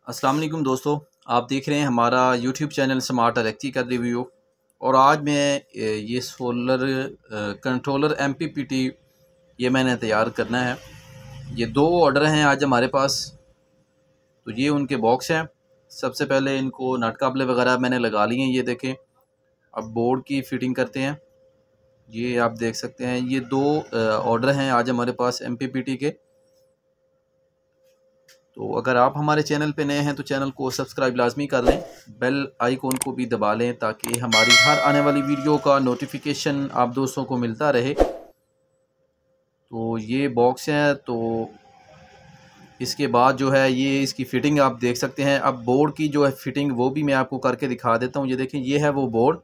अस्सलाम वालेकुम दोस्तों, आप देख रहे हैं हमारा YouTube channel smart electric review. और आज मैं ये सोलर कंट्रोलर MPPT ये मैंने तैयार करना है। ये 2 ऑर्डर हैं आज हमारे पास। तो ये उनके बॉक्स हैं। सबसे पहले इनको नट काबले वगैरह मैंने लगा लिए हैं, ये देखें। अब बोर्ड की फ़िटिंग करते हैं। ये आप देख सकते हैं, ये 2 ऑर्डर हैं आज हमारे पास MPPT के। तो अगर आप हमारे चैनल पे नए हैं तो चैनल को सब्सक्राइब लाजमी कर लें, बेल आइकॉन को भी दबा लें ताकि हमारी हर आने वाली वीडियो का नोटिफिकेशन आप दोस्तों को मिलता रहे। तो ये बॉक्स है। तो इसके बाद जो है ये इसकी फ़िटिंग आप देख सकते हैं। अब बोर्ड की जो है फ़िटिंग वो भी मैं आपको करके दिखा देता हूँ। ये देखें, ये है वो बोर्ड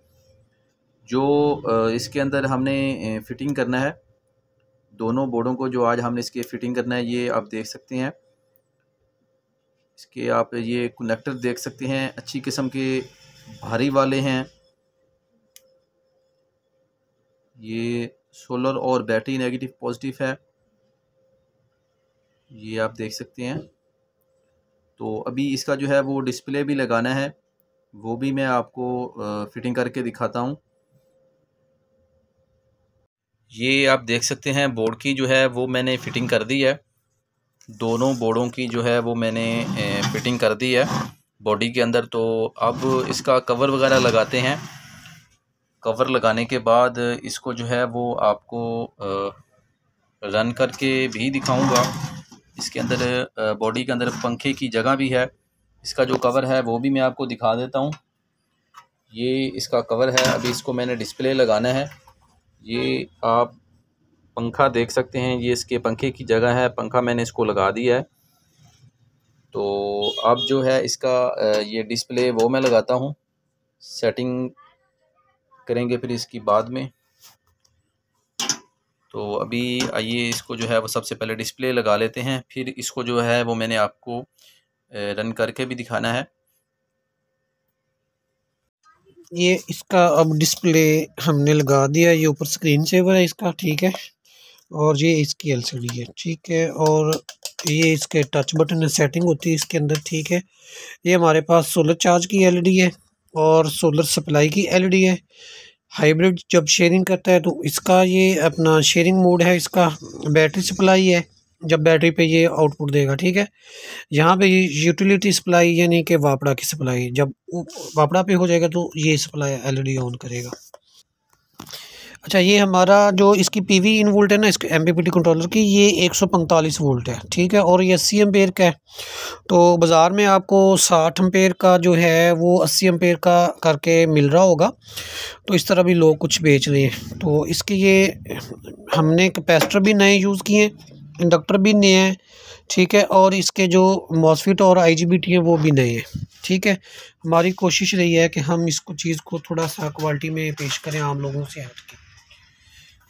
जो इसके अंदर हमने फ़िटिंग करना है। दोनों बोर्डों को जो आज हमने इसके फ़िटिंग करना है, ये आप देख सकते हैं। इसके आप ये कनेक्टर देख सकते हैं, अच्छी किस्म के भारी वाले हैं। ये सोलर और बैटरी नेगेटिव पॉजिटिव है, ये आप देख सकते हैं। तो अभी इसका जो है वो डिस्प्ले भी लगाना है, वो भी मैं आपको फ़िटिंग करके दिखाता हूँ। ये आप देख सकते हैं, बोर्ड की जो है वो मैंने फ़िटिंग कर दी है। दोनों बोर्डों की जो है वो मैंने फ़िटिंग कर दी है बॉडी के अंदर। तो अब इसका कवर वगैरह लगाते हैं। कवर लगाने के बाद इसको जो है वो आपको रन करके भी दिखाऊंगा। इसके अंदर बॉडी के अंदर पंखे की जगह भी है। इसका जो कवर है वो भी मैं आपको दिखा देता हूँ। ये इसका कवर है। अभी इसको मैंने डिस्प्ले लगाना है। ये आप पंखा देख सकते हैं, ये इसके पंखे की जगह है। पंखा मैंने इसको लगा दिया है। तो अब जो है इसका ये डिस्प्ले वो मैं लगाता हूँ। सेटिंग करेंगे फिर इसकी बाद में। तो अभी आइए इसको जो है वो सबसे पहले डिस्प्ले लगा लेते हैं, फिर इसको जो है वो मैंने आपको रन करके भी दिखाना है। ये इसका अब डिस्प्ले हमने लगा दिया। ये ऊपर स्क्रीन सेवर है इसका, ठीक है। और ये इसकी LCD है, ठीक है। और ये इसके टच बटन है, सेटिंग होती है इसके अंदर, ठीक है। ये हमारे पास सोलर चार्ज की LED है और सोलर सप्लाई की LED है। हाइब्रिड जब शेयरिंग करता है तो इसका ये अपना शेयरिंग मोड है। इसका बैटरी सप्लाई है, जब बैटरी पे ये आउटपुट देगा, ठीक है। यहाँ पे ये यूटिलिटी सप्लाई यानी कि वापड़ा की सप्लाई, जब वापड़ा पे हो जाएगा तो ये सप्लाई LED ऑन करेगा। अच्छा, ये हमारा जो इसकी PV इन वोल्ट है ना, इसके MPPT कंट्रोलर की, ये 145 वोल्ट है, ठीक है। और ये 80 एम्पेयर का है। तो बाज़ार में आपको 60 एम्पेयर का जो है वो 80 एम्पेयर का करके मिल रहा होगा। तो इस तरह भी लोग कुछ बेच रहे हैं। तो इसके ये हमने कैपेसिटर भी नए यूज़ किए, इंडक्टर भी नए हैं, ठीक है। और इसके जो मॉसफेट और IGBT हैं वो भी नए हैं, ठीक है। हमारी कोशिश रही है कि हम इसको चीज़ को थोड़ा सा क्वालिटी में पेश करें आम लोगों से हट के।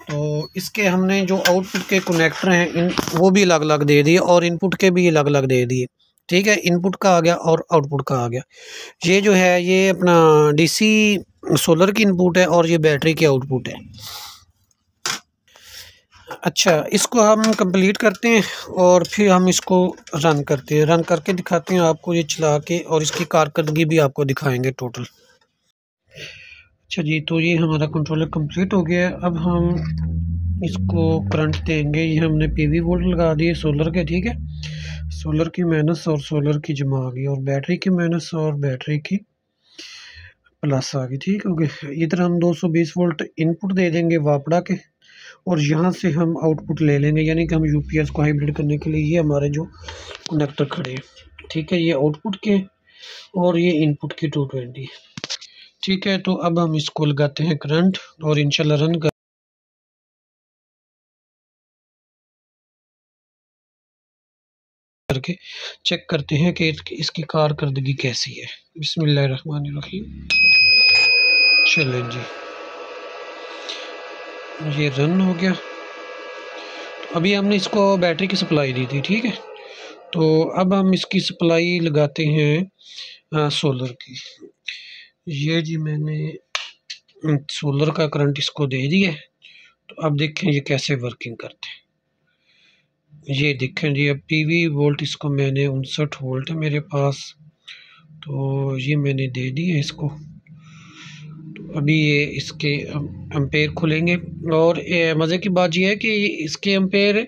तो इसके हमने जो आउटपुट के कनेक्टर हैं इन वो भी अलग अलग दे दिए और इनपुट के भी अलग अलग दे दिए, ठीक है। इनपुट का आ गया और आउटपुट का आ गया। ये जो है ये अपना DC सोलर की इनपुट है और ये बैटरी की आउटपुट है। अच्छा, इसको हम कंप्लीट करते हैं और फिर हम इसको रन करते हैं, रन करके दिखाते हैं आपको ये चला के, और इसकी कारकर्दगी भी आपको दिखाएंगे टोटल। अच्छा जी, तो ये हमारा कंट्रोलर कंप्लीट हो गया है। अब हम इसको करंट देंगे। ये हमने PV वोल्ट लगा दिए सोलर के, ठीक है। सोलर की माइनस और सोलर की जमा आ गई, और बैटरी की माइनस और बैटरी की प्लस आ गई, ठीक हो गया। इधर हम 220 वोल्ट इनपुट दे देंगे वापड़ा के, और यहाँ से हम आउटपुट ले लेंगे, यानी कि हम UPS को हाइब्रिड करने के लिए ये हमारे जो कनेक्टर खड़े हैं, ठीक है। ये आउटपुट के और ये इनपुट की 220, ठीक है। तो अब हम इसको लगाते हैं करंट और इंशाल्लाह रन करके चेक करते हैं कि इसकी कारकर्दगी कैसी है। बिस्मिल्लाहिर्रहमानिर्रहीम। चलें जी, ये रन हो गया। तो अभी हमने इसको बैटरी की सप्लाई दी थी, ठीक है। तो अब हम इसकी सप्लाई लगाते हैं सोलर की। ये जी मैंने सोलर का करंट इसको दे दिया है। तो अब देखें ये कैसे वर्किंग करते हैं। ये देखें जी, अब PV वोल्ट इसको मैंने 59 वोल्ट है मेरे पास, तो ये मैंने दे दी है इसको। तो अभी ये इसके एम्पेयर खुलेंगे, और मज़े की बात ये है कि इसके एम्पेयर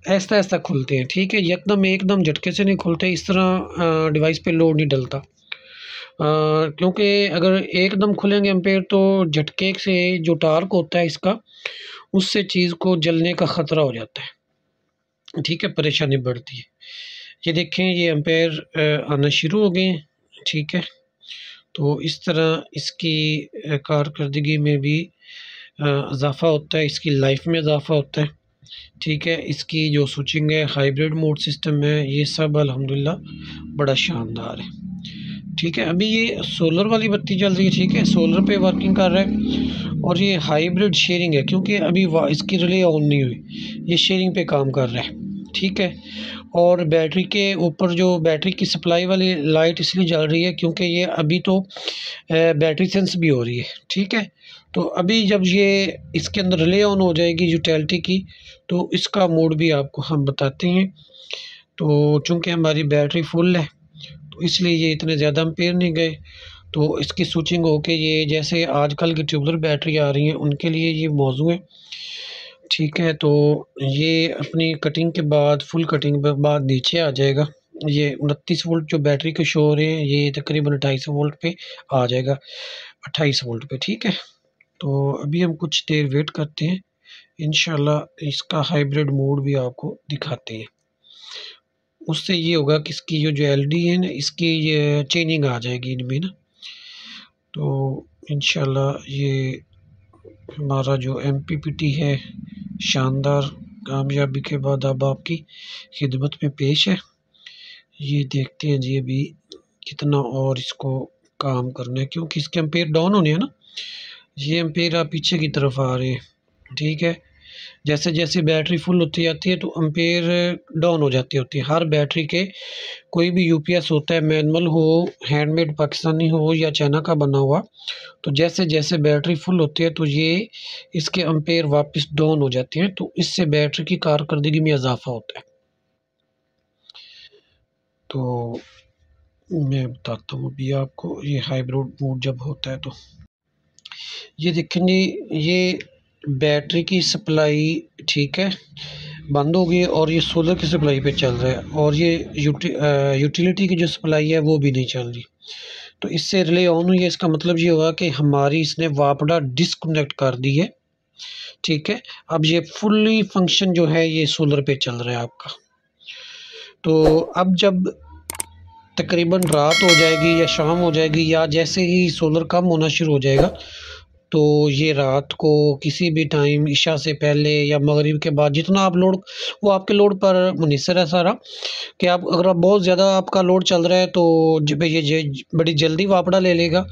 ऐसा ऐसा खुलते हैं, ठीक है, एकदम झटके से नहीं खुलते, इस तरह डिवाइस पे लोड नहीं डलता। क्योंकि अगर एकदम खुलेंगे एम्पेयर तो झटके से जो टार्क होता है इसका, उससे चीज़ को जलने का ख़तरा हो जाता है, ठीक है, परेशानी बढ़ती है। ये देखें, ये एम्पेयर आना शुरू हो गए हैं, ठीक है। तो इस तरह इसकी कारकर्दगी में भी इजाफ़ा होता है, इसकी लाइफ में इजाफ़ा होता है, ठीक है। इसकी जो स्विचिंग है, हाइब्रिड मोड सिस्टम है, ये सब अल्हम्दुलिल्लाह बड़ा शानदार है, ठीक है। अभी ये सोलर वाली बत्ती चल रही है, ठीक है, सोलर पे वर्किंग कर रहा है, और ये हाइब्रिड शेयरिंग है, क्योंकि अभी इसकी रिले ऑन नहीं हुई, ये शेयरिंग पे काम कर रहा है, ठीक है। और बैटरी के ऊपर जो बैटरी की सप्लाई वाली लाइट इसलिए जल रही है क्योंकि ये अभी तो बैटरी सेंस भी हो रही है, ठीक है। तो अभी जब ये इसके अंदर रिले ऑन हो जाएगी यूटिलिटी की, तो इसका मोड भी आपको हम बताते हैं। तो चूँकि हमारी बैटरी फुल है तो इसलिए ये इतने ज़्यादा एम्पेयर नहीं गए, तो इसकी स्विचिंग होके ये जैसे आजकल की ट्यूबलर बैटरी आ रही हैं उनके लिए ये मौजू है, ठीक है। तो ये अपनी कटिंग के बाद, फुल कटिंग के बाद नीचे आ जाएगा। ये 29 वोल्ट जो बैटरी के शो हो रहे हैं, ये तकरीबन 250 वोल्ट पे आ जाएगा, 28 वोल्ट पे, ठीक है। तो अभी हम कुछ देर वेट करते हैं, इंशाल्लाह इसका हाइब्रिड मोड भी आपको दिखाते हैं। उससे ये होगा कि इसकी जो एलईडी है ना, इसकी ये चेंजिंग आ जाएगी इनमें ना। तो इंशाल्लाह ये हमारा जो एमपीपीटी है शानदार कामयाबी के बाद अब आपकी खिदमत में पेश है। ये देखते हैं जी अभी कितना और इसको काम करना है, क्योंकि इसके एम्पेयर डाउन होने हैं ना, ये एम्पेयर आप पीछे की तरफ आ रहे हैं, ठीक है। जैसे जैसे बैटरी फुल होती जाती है तो एम्पेयर डाउन हो जाती होती है। हर बैटरी के कोई भी यूपीएस होता है, मैनुअल हो, हैंडमेड पाकिस्तानी हो या चाइना का बना हुआ, तो जैसे जैसे बैटरी फुल होती है तो ये इसके एम्पेयर वापस डाउन हो जाते हैं, तो इससे बैटरी की कारकर्दगी में इजाफा होता है। तो मैं बताता हूँ अभी आपको, ये हाइब्रिड मोड जब होता है तो ये देखेंगे, ये बैटरी की सप्लाई, ठीक है, बंद हो गई और ये सोलर की सप्लाई पे चल रहा है, और ये यूटिलिटी की जो सप्लाई है वो भी नहीं चल रही। तो इससे रिले ऑन हुई है, इसका मतलब ये हुआ कि हमारी इसने वापडा डिस्कनेक्ट कर दी है, ठीक है। अब ये फुल्ली फंक्शन जो है ये सोलर पे चल रहा है आपका। तो अब जब तकरीबन रात हो जाएगी या शाम हो जाएगी, या जैसे ही सोलर कम होना शुरू हो जाएगा, तो ये रात को किसी भी टाइम इशा से पहले या मगरिब के बाद जितना आप लोड, वो आपके लोड पर मुनहसर है सारा, कि आप अगर आप बहुत ज़्यादा आपका लोड चल रहा है तो ये बड़ी जल्दी वापड़ा ले लेगा।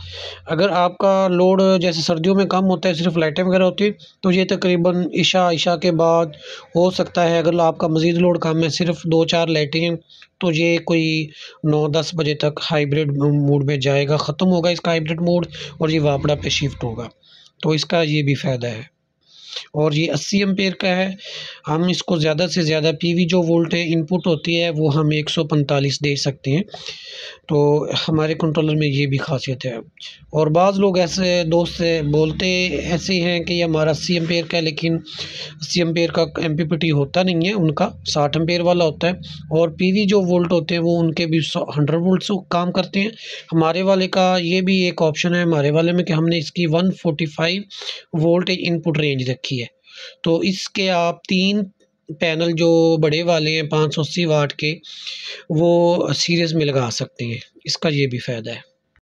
अगर आपका लोड जैसे सर्दियों में कम होता है, सिर्फ लाइटें वगैरह होती है, तो ये तकरीबन इशा के बाद हो सकता है। अगर आपका मज़ीद लोड कम है, सिर्फ 2-4 लाइटें हैं, तो ये कोई 9-10 बजे तक हाइब्रिड मोड में जाएगा, ख़त्म होगा इसका हाइब्रिड मोड, और ये वापड़ा पे शिफ्ट होगा। तो इसका ये भी फ़ायदा है। और ये 80 एम्पेयर का है। हम इसको ज़्यादा से ज़्यादा पीवी जो वोल्ट है इनपुट होती है वो हम 145 दे सकते हैं, तो हमारे कंट्रोलर में ये भी खासियत है। और बाज़ लोग ऐसे दोस्त बोलते ऐसे हैं कि ये हमारा 80 एम्पेयर का है, लेकिन 80 एम्पेयर का एमपीपीटी होता नहीं है, उनका 60 एम्पेयर वाला होता है। और पीवी जो वोल्ट होते हैं वो उनके भी 100 वोल्ट से काम करते हैं। हमारे वाले का ये भी एक ऑप्शन है हमारे वाले में कि हमने इसकी 145 वोल्ट इनपुट रेंज रखी है। तो इसके आप 3 पैनल जो बड़े वाले हैं 580 वाट के, वो सीरीज़ में लगा सकते हैं। इसका ये भी फ़ायदा है।